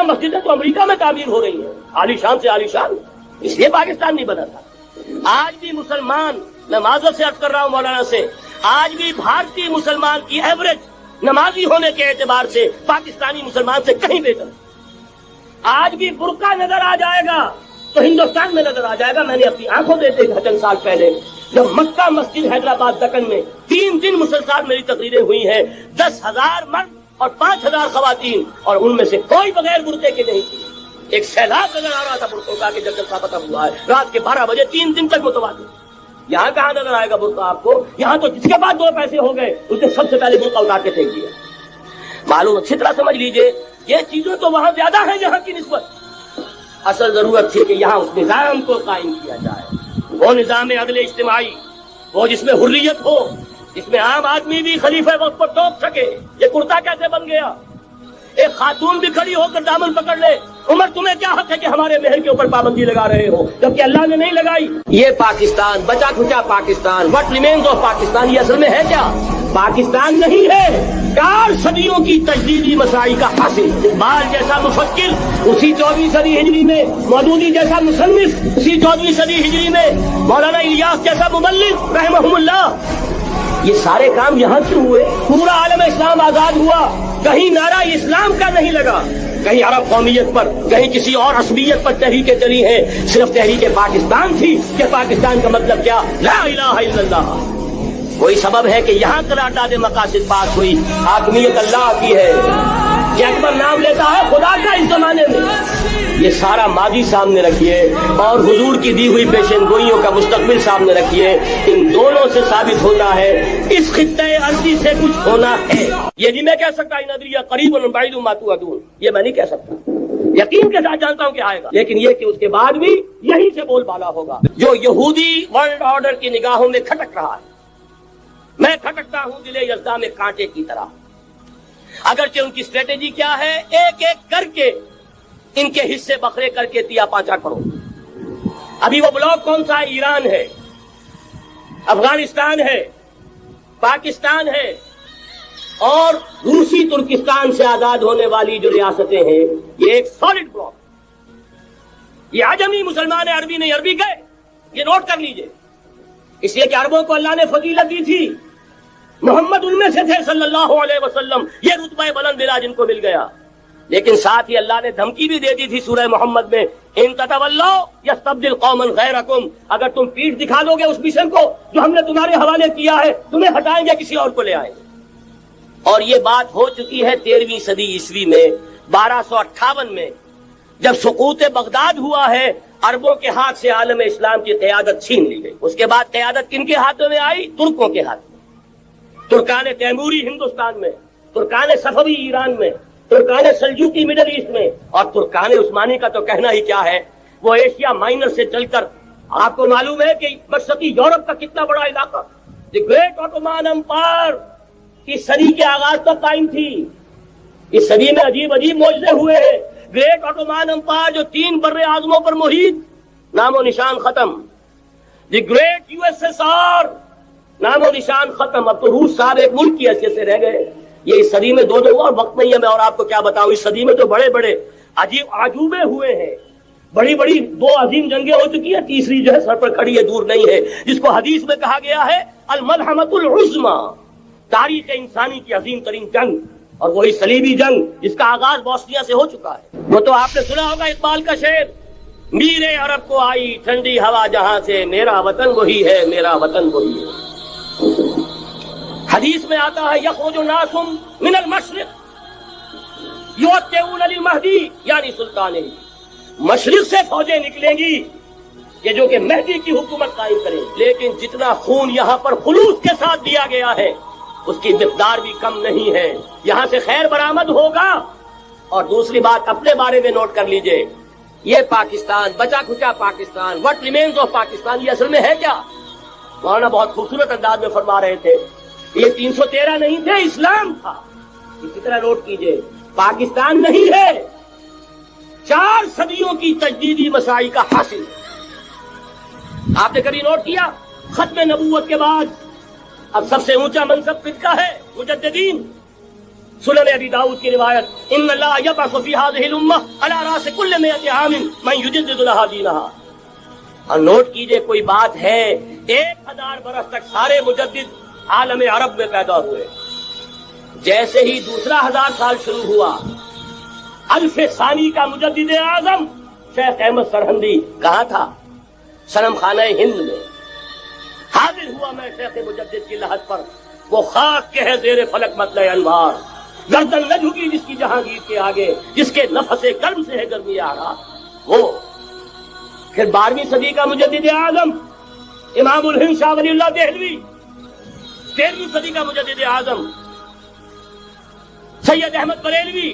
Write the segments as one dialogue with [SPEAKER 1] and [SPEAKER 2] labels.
[SPEAKER 1] مسجدیں تو امریکہ میں تعمیر ہو رہی ہیں، عالیشان سے عالیشان، اس لیے پاکستان نہیں بنا تھا۔ آج بھی مسلمان، میں معذرت سے عرض کر رہا ہوں مولانا سے، آج بھی بھارتی مسلمان کی ایوریج نمازی ہونے کے اعتبار سے پاکستانی مسلمان سے کہیں بہتر ہے۔ آج بھی برقع نظر آ جائے گا تو ہندوستان میں نظر آ جائے گا۔ میں نے اپنی آنکھوں دیکھے چند سال پہلے جب مکہ مسجد حیدرآباد دکن میں 3 دن مسلسل میری تقریریں ہوئی ہیں، 10,000 مرد اور 5,000 خواتین، اور ان میں سے کوئی بغیر برقعے کے نہیں تھی۔ ایک سیلاب نظر آ رہا تھا برقعوں کا کہ جب جلسہ ختم ہوا ہے رات کے 12 بجے 3 دن تک متواتر۔ یہاں کہاں نظر آئے گا برقع آپ کو؟ یہاں تو جس کے بعد 2 پیسے ہو گئے اس نے سب سے پہلے برقع اتار کے پھینک دیا۔ معلوم اچھی طرح سمجھ لیجئے، یہ چیزیں تو وہاں زیادہ ہیں یہاں کی نسبت۔ اصل ضرورت تھی کہ یہاں اس نظام کو قائم کیا جائے، وہ نظام عدل اجتماعی، وہ جس میں حریت ہو، جس میں عام آدمی بھی خلیفہ وقت پر ٹوک سکے۔ یہ کرتا کیسے بن گیا؟ ایک خاتون بھی کھڑی ہو کر دامن پکڑ لے، عمر تمہیں کیا حق ہے کہ ہمارے مہر کے اوپر پابندی لگا رہے ہو، جبکہ اللہ نے نہیں لگائی۔ یہ پاکستان، بچا کھچا Pakistan, what remains of Pakistan, یہ اصل میں ہے کیا؟ پاکستان نہیں ہے، 4 صدیوں کی تجدیدی مساعی کا حاصل۔ اقبال جیسا مفکر اسی 14ویں صدی ہجری میں، مودودی جیسا مصنف اسی 14ویں صدی ہجری میں، مولانا الیاس جیسا مبلغ رحمہ اللہ، یہ سارے کام یہاں سے ہوئے۔ پورا عالم اسلام آزاد ہوا، کہیں نعرہ اسلام کا نہیں لگا، کہیں عرب قومیت پر، کہیں کسی اور عصبیت پر تحریکیں چلی ہیں، صرف تحریک پاکستان تھی کہ پاکستان کا مطلب کیا؟ لا الہ الا اللہ۔ کوئی سبب ہے کہ یہاں قرارداد مقاصد پاس ہوئی، حاکمیت اللہ کی ہے، یہ اکبر نام لیتا ہے خدا کا اس زمانے میں۔ یہ سارا ماضی سامنے رکھیے اور حضور کی دی ہوئی پیشن گوئیوں کا مستقبل سامنے رکھیے، ان دونوں سے ثابت ہوتا ہے اس خطے ارضی سے کچھ ہونا ہے۔ یہ نہیں میں کہہ سکتا ان ادریہ قریب بعید ما توعدون، یہ میں نہیں کہہ سکتا، یقین کے ساتھ جانتا ہوں کہ آئے گا، لیکن یہ کہ اس کے بعد بھی یہیں سے بول بالا ہوگا۔ جو یہودی ورلڈ آرڈر کی نگاہوں میں کھٹک رہا ہے، میں کھٹکتا ہوں دل یزداں میں کانٹے کی طرح۔ اگرچہ ان کی اسٹریٹجی کیا ہے؟ ایک ایک کر کے ان کے حصے بکھرے کر کے دیا 5 کرو۔ ابھی وہ بلاک کون سا ہے؟ ایران ہے، افغانستان ہے، پاکستان ہے، اور روسی ترکستان سے آزاد ہونے والی جو ریاستیں ہیں، یہ ایک سالڈ بلاک۔ یہ عجمی مسلمان عربی نہیں، عربی گئے، یہ نوٹ کر لیجئے، اس لیے کہ عربوں کو اللہ نے فضیلت دی تھی، محمد ان میں سے تھے صلی اللہ علیہ وسلم، یہ رتبہ بلند ملا جن کو مل گیا۔ لیکن ساتھ ہی اللہ نے دھمکی بھی دے دی تھی سورہ محمد میں، ان تتولوا یستبدل قوما غیرکم، اگر تم پیٹھ دکھا دو گے اس مشن کو جو ہم نے تمہارے حوالے کیا ہے، تمہیں ہٹائیں گے، کسی اور کو لے آئیں گے۔ اور یہ بات ہو چکی ہے 13ویں صدی عیسوی میں، 1258 میں، جب سقوط بغداد ہوا ہے، عربوں کے ہاتھ سے عالم اسلام کی قیادت چھین لی گئی۔ اس کے بعد قیادت کن کے ہاتھوں میں آئی؟ ترکوں کے ہاتھ میں، ترکان تیموری ہندوستان میں، ترکان صفوی ایران میں، ترکان سلجوقی مڈل ایسٹ میں، اور ترکان عثمانی کا تو کہنا ہی کیا ہے، وہ ایشیا مائنر سے چل کر آپ کو معلوم ہے کہ مشرقی یورپ کا کتنا بڑا علاقہ، دی گریٹ آٹومان امپائر اس صدی کے آغاز تک قائم تھی۔ اس صدی میں عجیب عجیب معجزے ہوئے ہیں۔ گریٹ آٹومان امپائر جو 3 بر اعظموں پر محیط، نام و نشان ختم۔ The great U S S R, نام و نشان ختم۔ اب تو روس صاحب ایک ملک کی حیثیت سے رہ گئے۔ یہ اس صدی میں 2 اور وقت نہیں ہے، میں اور آپ کو کیا بتاؤں، اس صدی میں تو بڑے بڑے عجیب عجوبے ہوئے ہیں، بڑی بڑی 2 عظیم جنگیں ہو چکی ہیں، تیسری جو ہے سر پر کھڑی ہے، دور نہیں ہے، جس کو حدیث میں کہا گیا ہے الملحمۃ العظمی، تاریخ انسانی کی عظیم ترین جنگ، اور وہی صلیبی جنگ جس کا آغاز بوسنیا سے ہو چکا ہے۔ وہ تو آپ نے سنا ہوگا اقبال کا شعر، میرے عرب کو آئی ٹھنڈی ہوا جہاں سے، میرا وطن وہی ہے، میرا وطن وہی ہے۔ حدیث میں آتا ہے یخرج الناس من المشرق یؤتون للمہدی یعنی سلطان، مشرق سے فوجیں نکلیں گی کہ جو کہ مہدی کی حکومت قائم کریں، لیکن جتنا خون یہاں پر خلوص کے ساتھ دیا گیا ہے اس کی مقدار بھی کم نہیں ہے، یہاں سے خیر برآمد ہوگا۔ اور دوسری بات اپنے بارے میں نوٹ کر لیجئے، یہ پاکستان، بچا کھچا Pakistan, what remains of Pakistan, یہ اصل میں ہے کیا؟ مولانا بہت خوبصورت انداز میں فرما رہے تھے، یہ 313 نہیں تھے، اسلام تھا۔ اسی طرح نوٹ کیجئے، پاکستان نہیں ہے، 4 صدیوں کی تجدیدی مساعی کا حاصل۔ آپ نے کبھی نوٹ کیا ختم نبوت کے بعد اب سب سے اونچا منصب کس کا ہے؟ مجددین۔ سنن ابی داؤد کی روایت، ان اللہ یبعث فی هذه الامہ علی راس کل 100 عام من یجدد لها دینها۔ اور نوٹ کیجئے، کوئی بات ہے 1000 برس تک سارے مجدد عالم عرب میں پیدا ہوئے، جیسے ہی دوسرا 1000 سال شروع ہوا، الف ثانی کا مجدد اعظم شیخ احمد سرہندی کہاں تھا؟ صنم خانہ ہند میں حاضر ہوا۔ میں شیخ مجدد کی لحد پر، وہ خاک کے ہے زیر فلک مطلع انوار، گردن نہ جھکی جس کی جہانگیر کے آگے، جس کے نفس گرم سے ہے گرمی آرا۔ وہ پھر 12ویں صدی کا مجدد اعظم امام الہند شاہ ولی اللہ دہلوی، 13ویں صدی کا مجدد اعظم سید احمد بریلوی،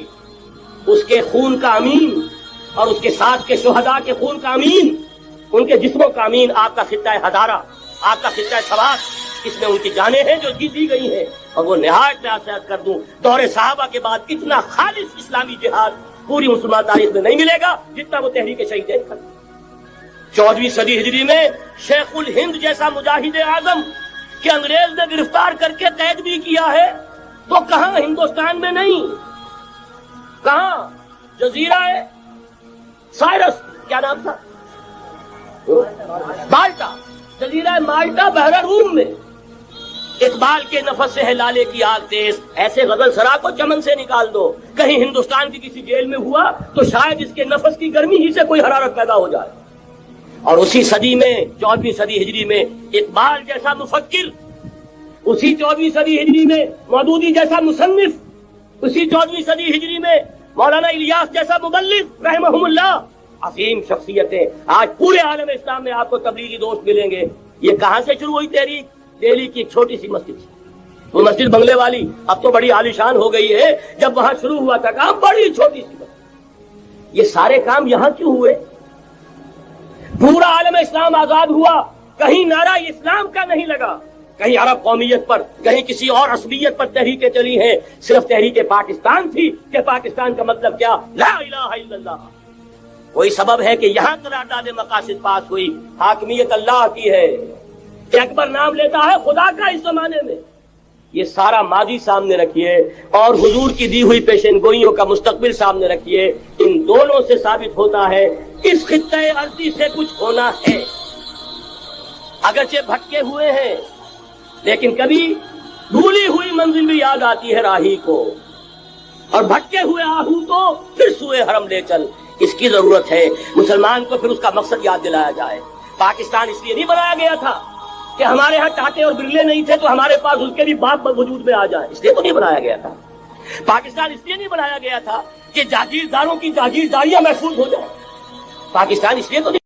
[SPEAKER 1] اس کے خون کا امین اور اس کے ساتھ کے شہداء کے خون کا امین، ان کے جسموں کا امین آپ کا خطہ ہزارہ، آپ کا خطہ سوات، اس میں ان کی جانیں ہیں جو دی گئی ہیں۔ اور وہ نہایت نصیحت کر دوں، دور صحابہ کے بعد اتنا خالص اسلامی جہاد پوری مسلمان تاریخ میں نہیں ملے گا جتنا وہ تحریک شہید کر۔ 14ویں صدی ہجری میں شیخ الہند جیسا مجاہد اعظم کہ انگریز نے گرفتار کر کے قید بھی کیا ہے، تو کہاں ہندوستان میں نہیں، کہاں جزیرہ ہے سائرس، کیا نام تھا، مالٹا، جزیرہ مالٹا بحر روم میں۔ اقبال کے نفس سے ہے لالے کی آگ تیز، ایسے غزل سرا کو چمن سے نکال دو، کہیں ہندوستان کی کسی جیل میں ہوا تو شاید اس کے نفس کی گرمی ہی سے کوئی حرارت پیدا ہو جائے۔ اور اسی صدی میں 14ویں صدی ہجری میں اقبال جیسا مفکر، اسی 14ویں صدی ہجری میں مودودی جیسا مصنف، اسی 14ویں صدی ہجری میں مولانا الیاس جیسا مبلغ رحمہم اللہ، عظیم شخصیتیں آج پورے عالم اسلام میں آپ کو تبلیغی دوست ملیں گے۔ یہ کہاں سے شروع ہوئی تحریک؟ دہلی کی ایک چھوٹی سی مسجد سے، وہ مسجد بنگلے والی اب تو بڑی عالیشان ہو گئی ہے، جب وہاں شروع ہوا تھا کام بڑی چھوٹی سی مسجد۔ یہ سارے کام یہاں کیوں ہوئے؟ پورا عالم اسلام آزاد ہوا، کہیں نعرہ اسلام کا نہیں لگا، کہیں عرب قومیت پر، کہیں کسی اور عصبیت پر تحریکیں چلی ہیں، صرف تحریک پاکستان تھی کہ پاکستان کا مطلب کیا؟ لا الہ الا اللہ۔ کوئی سبب ہے کہ یہاں قرارداد مقاصد پاس ہوئی، حاکمیت اللہ کی ہے کہ اکبر نام لیتا ہے خدا کا اس زمانے میں۔ یہ سارا ماضی سامنے رکھیے اور حضور کی دی ہوئی پیشین گوئیوں کا مستقبل سامنے رکھیے، ان دونوں سے ثابت ہوتا ہے اس خطہ ارضی سے کچھ ہونا ہے۔ اگرچہ بھٹکے ہوئے ہیں لیکن کبھی بھولی ہوئی منزل بھی یاد آتی ہے راہی کو، اور بھٹکے ہوئے آہو کو پھر سوئے حرم لے چل۔ اس کی ضرورت ہے مسلمان کو، پھر اس کا مقصد یاد دلایا جائے۔ پاکستان اس لیے نہیں بنایا گیا تھا کہ ہمارے ہاں ٹاٹے اور برلے نہیں تھے تو ہمارے پاس اس کے بھی باپ وجود میں آ جائے، اس لیے تو نہیں بنایا گیا تھا۔ پاکستان اس لیے نہیں بنایا گیا تھا کہ جاگیرداروں کی جاگیرداریاں محفوظ ہو جائیں، پاکستان اس لیے تو نہیں